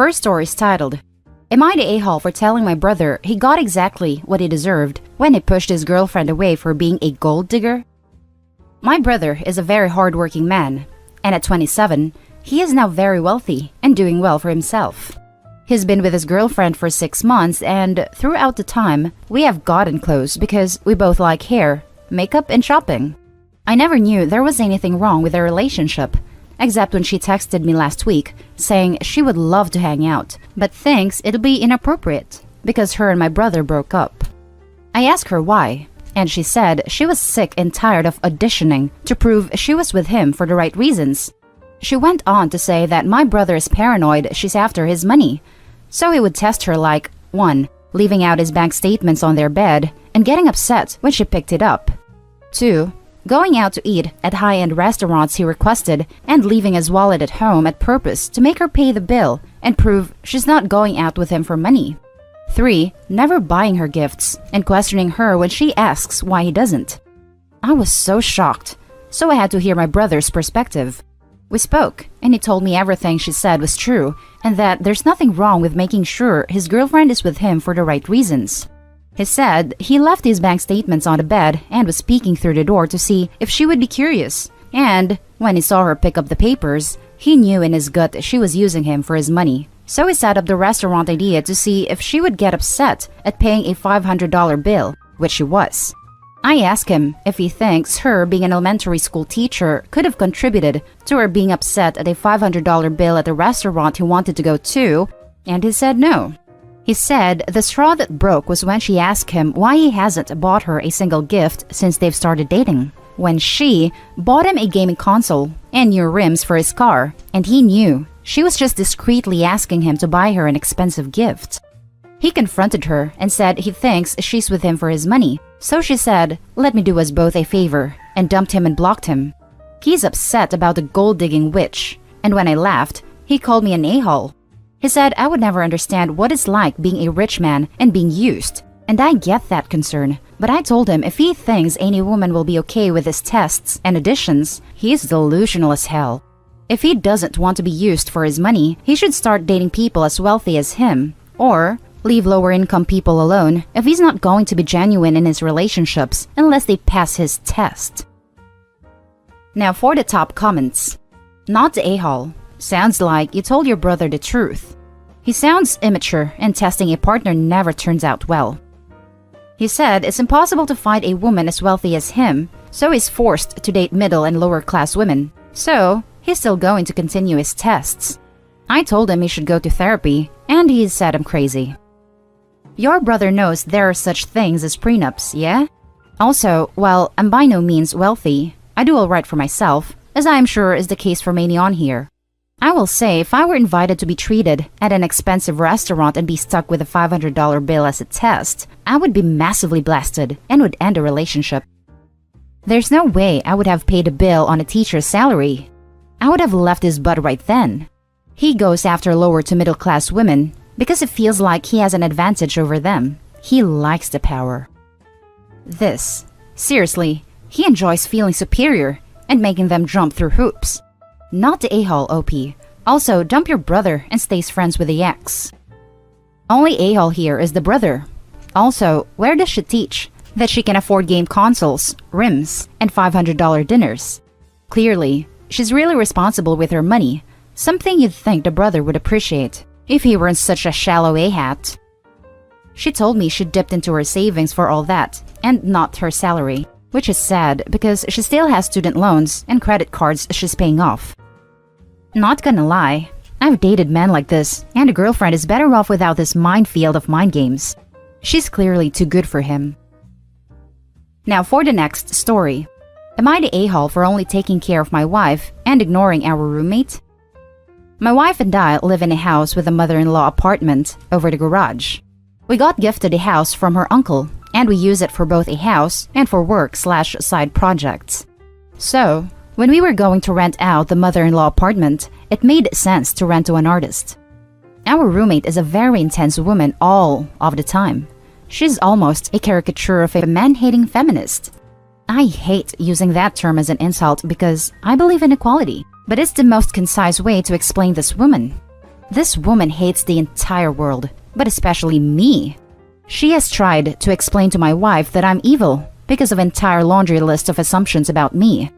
first story is titled, Am I the a-hole for telling my brother he got exactly what he deserved when he pushed his girlfriend away for being a gold digger? My brother is a very hardworking man, and at 27, he is now very wealthy and doing well for himself. He's been with his girlfriend for 6 months, and throughout the time, we have gotten close because we both like hair, makeup, and shopping. I never knew there was anything wrong with their relationship, except when she texted me last week saying she would love to hang out, but thinks it'll be inappropriate because her and my brother broke up. I asked her why, and she said she was sick and tired of auditioning to prove she was with him for the right reasons. She went on to say that my brother is paranoid she's after his money, so he would test her like 1. Leaving out his bank statements on their bed and getting upset when she picked it up. 2. Going out to eat at high-end restaurants he requested and leaving his wallet at home at purpose to make her pay the bill and prove she's not going out with him for money. 3. Never buying her gifts and questioning her when she asks why he doesn't. I was so shocked, so I had to hear my brother's perspective. We spoke, and he told me everything she said was true and that there's nothing wrong with making sure his girlfriend is with him for the right reasons. He said he left his bank statements on the bed and was peeking through the door to see if she would be curious, and when he saw her pick up the papers, he knew in his gut she was using him for his money. So he set up the restaurant idea to see if she would get upset at paying a $500 bill, which she was. I asked him if he thinks her being an elementary school teacher could have contributed to her being upset at a $500 bill at the restaurant he wanted to go to, and he said no. He said the straw that broke was when she asked him why he hasn't bought her a single gift since they've started dating, when she bought him a gaming console and new rims for his car, and he knew she was just discreetly asking him to buy her an expensive gift. He confronted her and said he thinks she's with him for his money, so she said, "Let me do us both a favor," and dumped him and blocked him. He's upset about the gold-digging witch, and when I laughed, he called me an a-hole. He said I would never understand what it's like being a rich man and being used, and I get that concern, but I told him if he thinks any woman will be okay with his tests and auditions, he's delusional as hell. If he doesn't want to be used for his money, he should start dating people as wealthy as him, or leave lower-income people alone if he's not going to be genuine in his relationships unless they pass his test. Now for the top comments. Not the a-hole. Sounds like you told your brother the truth. He sounds immature and testing a partner never turns out well. He said it's impossible to find a woman as wealthy as him, so he's forced to date middle and lower class women. So he's still going to continue his tests. I told him he should go to therapy, and he said I'm crazy. Your brother knows there are such things as prenups, yeah? Also, while I'm by no means wealthy, I do alright for myself, as I am sure is the case for many on here. I will say if I were invited to be treated at an expensive restaurant and be stuck with a $500 bill as a test, I would be massively blasted and would end a relationship. There's no way I would have paid a bill on a teacher's salary. I would have left his butt right then. He goes after lower to middle class women because it feels like he has an advantage over them. He likes the power. Seriously, he enjoys feeling superior and making them jump through hoops. Not the a-hole, OP. Also, dump your brother and stays friends with the ex. Only a-hole here is the brother. Also, where does she teach that she can afford game consoles, rims, and $500 dinners? Clearly, she's really responsible with her money, something you'd think the brother would appreciate if he weren't such a shallow a-hat. She told me she dipped into her savings for all that, and not her salary, which is sad because she still has student loans and credit cards she's paying off. Not gonna lie, I've dated men like this, and a girlfriend is better off without this minefield of mind games. She's clearly too good for him. Now for the next story. Am I the a-hole for only taking care of my wife and ignoring our roommate? My wife and I live in a house with a mother-in-law apartment over the garage. We got gifted a house from her uncle, and we use it for both a house and for work/side projects. So, when we were going to rent out the mother-in-law apartment, it made sense to rent to an artist. Our roommate is a very intense woman all of the time. She's almost a caricature of a man-hating feminist. I hate using that term as an insult because I believe in equality, but it's the most concise way to explain this woman. This woman hates the entire world, but especially me. She has tried to explain to my wife that I'm evil because of an entire laundry list of assumptions about me.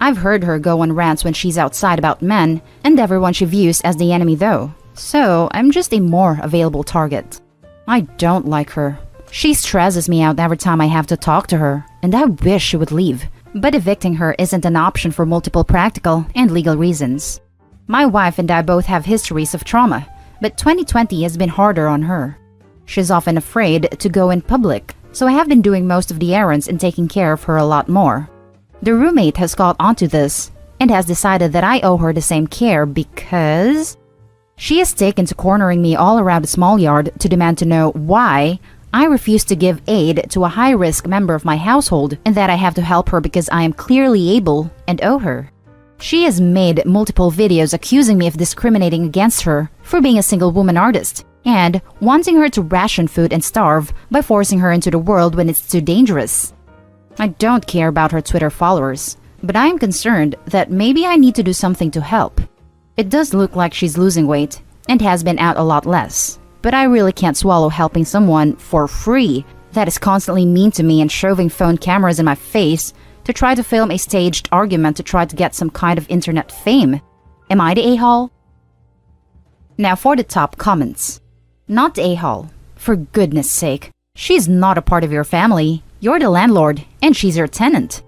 I've heard her go on rants when she's outside about men and everyone she views as the enemy though. So I'm just a more available target. I don't like her. She stresses me out every time I have to talk to her, and I wish she would leave. But evicting her isn't an option for multiple practical and legal reasons. My wife and I both have histories of trauma, but 2020 has been harder on her. She's often afraid to go in public, so I have been doing most of the errands and taking care of her a lot more. The roommate has caught onto this and has decided that I owe her the same care because she has taken to cornering me all around the small yard to demand to know why I refuse to give aid to a high-risk member of my household and that I have to help her because I am clearly able and owe her. She has made multiple videos accusing me of discriminating against her for being a single woman artist and wanting her to ration food and starve by forcing her into the world when it's too dangerous. I don't care about her Twitter followers, but I am concerned that maybe I need to do something to help. It does look like she's losing weight and has been out a lot less, but I really can't swallow helping someone for free that is constantly mean to me and shoving phone cameras in my face to try to film a staged argument to try to get some kind of internet fame. Am I the a-hole? Now for the top comments. Not the a-hole. For goodness sake. She's not a part of your family. You're the landlord and she's your tenant.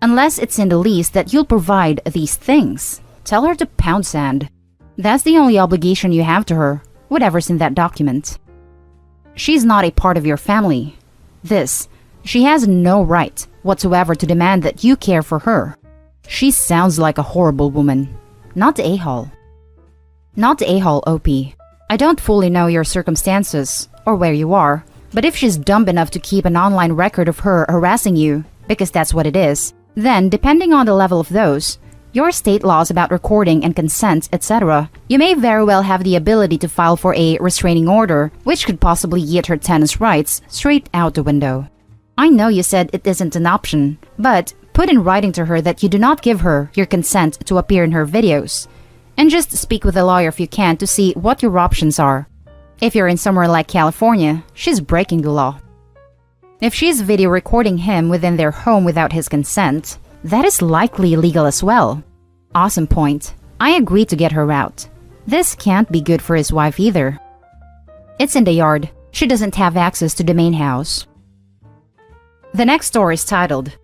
Unless it's in the lease that you'll provide these things. Tell her to pound sand. That's the only obligation you have to her, whatever's in that document. She's not a part of your family. She has no right whatsoever to demand that you care for her. She sounds like a horrible woman. Not the a-hole. Not the a-hole, OP. I don't fully know your circumstances or where you are, but if she's dumb enough to keep an online record of her harassing you, because that's what it is, then depending on the level of those, your state laws about recording and consent, etc., you may very well have the ability to file for a restraining order, which could possibly yeet her tenant's rights straight out the window. I know you said it isn't an option, but put in writing to her that you do not give her your consent to appear in her videos. And just speak with a lawyer if you can to see what your options are. If you're in somewhere like California, she's breaking the law. If she's video recording him within their home without his consent, that is likely illegal as well. Awesome point. I agree to get her out. This can't be good for his wife either. It's in the yard. She doesn't have access to the main house. The next story is titled,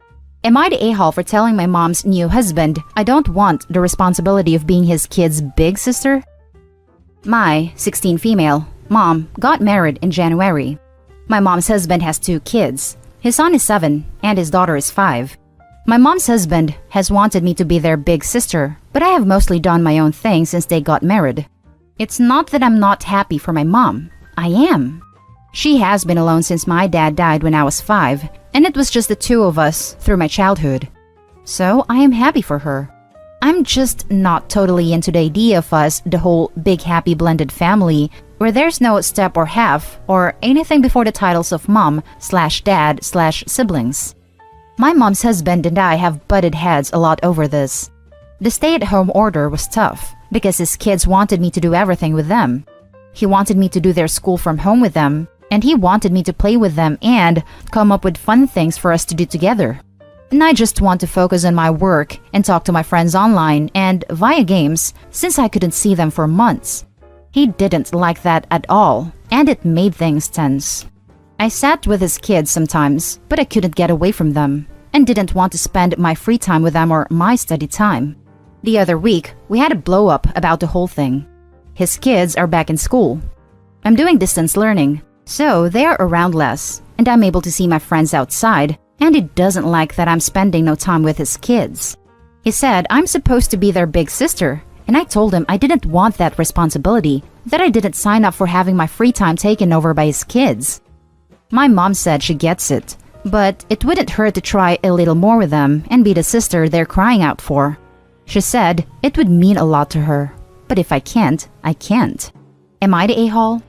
Am I the a-hole for telling my mom's new husband I don't want the responsibility of being his kid's big sister? My, 16 female, mom got married in January. My mom's husband has 2 kids. His son is 7 and his daughter is 5. My mom's husband has wanted me to be their big sister, but I have mostly done my own thing since they got married. It's not that I'm not happy for my mom. I am. She has been alone since my dad died when I was 5, and it was just the 2 of us through my childhood. So I am happy for her. I'm just not totally into the idea of us, the whole big happy blended family, where there's no step or half, or anything before the titles of mom/dad/siblings. My mom's husband and I have butted heads a lot over this. The stay-at-home order was tough because his kids wanted me to do everything with them. He wanted me to do their school from home with them, and he wanted me to play with them and come up with fun things for us to do together. And I just want to focus on my work and talk to my friends online and via games since I couldn't see them for months. He didn't like that at all, and it made things tense. I sat with his kids sometimes, but I couldn't get away from them and didn't want to spend my free time with them or my study time. The other week, we had a blow-up about the whole thing. His kids are back in school. I'm doing distance learning, so they are around less, and I'm able to see my friends outside, and he doesn't like that I'm spending no time with his kids. He said I'm supposed to be their big sister, and I told him I didn't want that responsibility, that I didn't sign up for having my free time taken over by his kids. My mom said she gets it, but it wouldn't hurt to try a little more with them and be the sister they're crying out for. She said it would mean a lot to her, but if I can't, I can't. Am I the a-hole?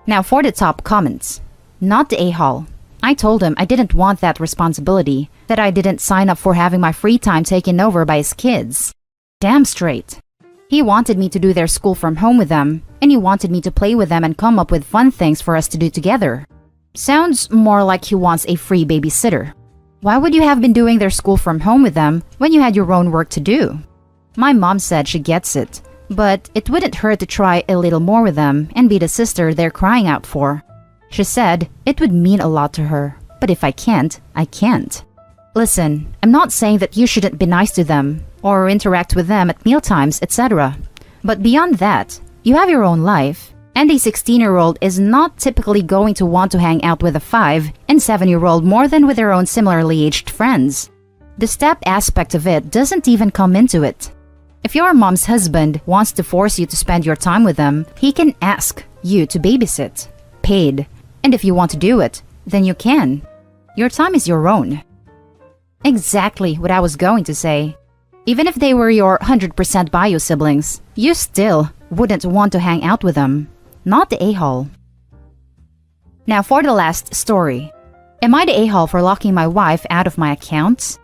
Now for the top comments. Not the a-hole. I told him I didn't want that responsibility, that I didn't sign up for having my free time taken over by his kids. Damn straight. He wanted me to do their school from home with them, and he wanted me to play with them and come up with fun things for us to do together. Sounds more like he wants a free babysitter. Why would you have been doing their school from home with them when you had your own work to do? My mom said she gets it, but it wouldn't hurt to try a little more with them and be the sister they're crying out for. She said it would mean a lot to her, but if I can't, I can't. Listen, I'm not saying that you shouldn't be nice to them or interact with them at mealtimes, etc. But beyond that, you have your own life, and a 16-year-old is not typically going to want to hang out with a 5- and 7-year-old more than with their own similarly aged friends. The step aspect of it doesn't even come into it. If your mom's husband wants to force you to spend your time with them, he can ask you to babysit, paid, and if you want to do it, then you can. Your time is your own. Exactly what I was going to say. Even if they were your 100% bio siblings, you still wouldn't want to hang out with them. Not the a-hole. Now for the last story. Am I the a-hole for locking my wife out of my accounts?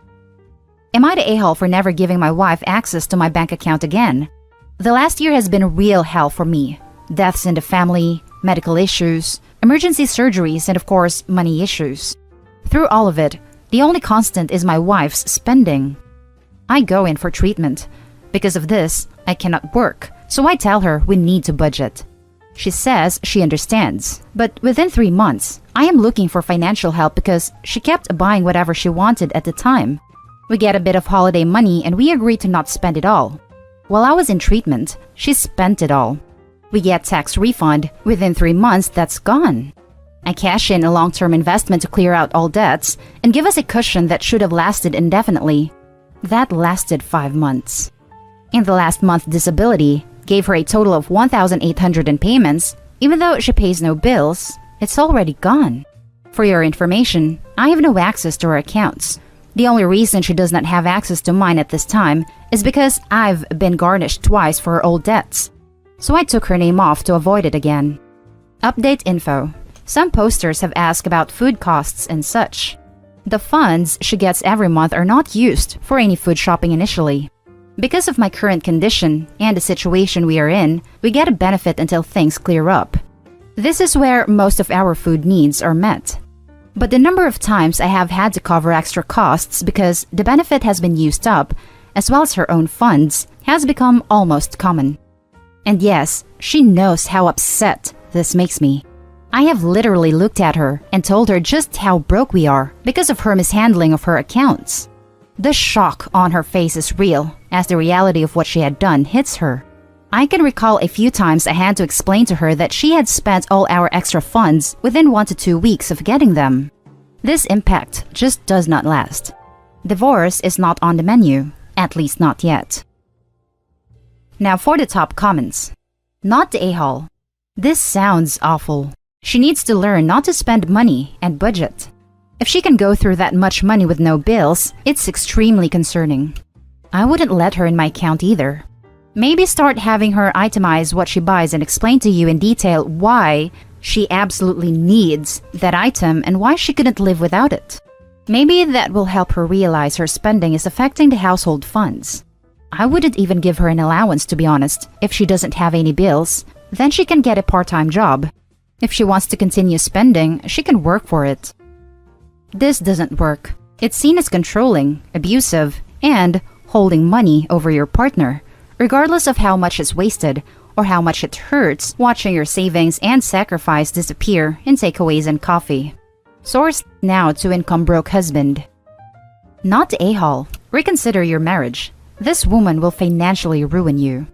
Am I the a-hole for never giving my wife access to my bank account again? The last year has been real hell for me. Deaths in the family, medical issues, emergency surgeries, and of course, money issues. Through all of it, the only constant is my wife's spending. I go in for treatment. Because of this, I cannot work, so I tell her we need to budget. She says she understands, but within 3 months, I am looking for financial help because she kept buying whatever she wanted at the time. We get a bit of holiday money and we agree to not spend it all. While I was in treatment, she spent it all. We get tax refund. Within 3 months, that's gone. I cash in a long-term investment to clear out all debts and give us a cushion that should have lasted indefinitely. That lasted 5 months. In the last month, disability gave her a total of $1,800 in payments. Even though she pays no bills, it's already gone. For your information, I have no access to her accounts. The only reason she does not have access to mine at this time is because I've been garnished twice for her old debts. So I took her name off to avoid it again. Update info. Some posters have asked about food costs and such. The funds she gets every month are not used for any food shopping initially. Because of my current condition and the situation we are in, we get a benefit until things clear up. This is where most of our food needs are met. But the number of times I have had to cover extra costs because the benefit has been used up, as well as her own funds, has become almost common. And yes, she knows how upset this makes me. I have literally looked at her and told her just how broke we are because of her mishandling of her accounts. The shock on her face is real as the reality of what she had done hits her. I can recall a few times I had to explain to her that she had spent all our extra funds within 1 to 2 weeks of getting them. This impact just does not last. Divorce is not on the menu, at least not yet. Now for the top comments. Not the a-hole. This sounds awful. She needs to learn not to spend money and budget. If she can go through that much money with no bills, it's extremely concerning. I wouldn't let her in my account either. Maybe start having her itemize what she buys and explain to you in detail why she absolutely needs that item and why she couldn't live without it. Maybe that will help her realize her spending is affecting the household funds. I wouldn't even give her an allowance, to be honest. If she doesn't have any bills, then she can get a part-time job. If she wants to continue spending, she can work for it. This doesn't work. It's seen as controlling, abusive, and holding money over your partner, regardless of how much is wasted or how much it hurts watching your savings and sacrifice disappear in takeaways and coffee. Source now to income broke husband. Not the a-hole. Reconsider your marriage. This woman will financially ruin you.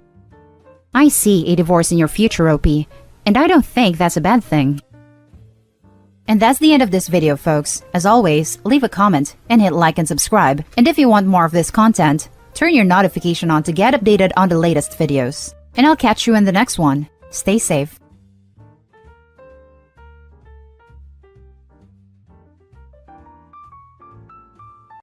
I see a divorce in your future, OP, and I don't think that's a bad thing. And that's the end of this video, folks. As always, leave a comment and hit like and subscribe. And if you want more of this content, turn your notification on to get updated on the latest videos. And I'll catch you in the next one. Stay safe.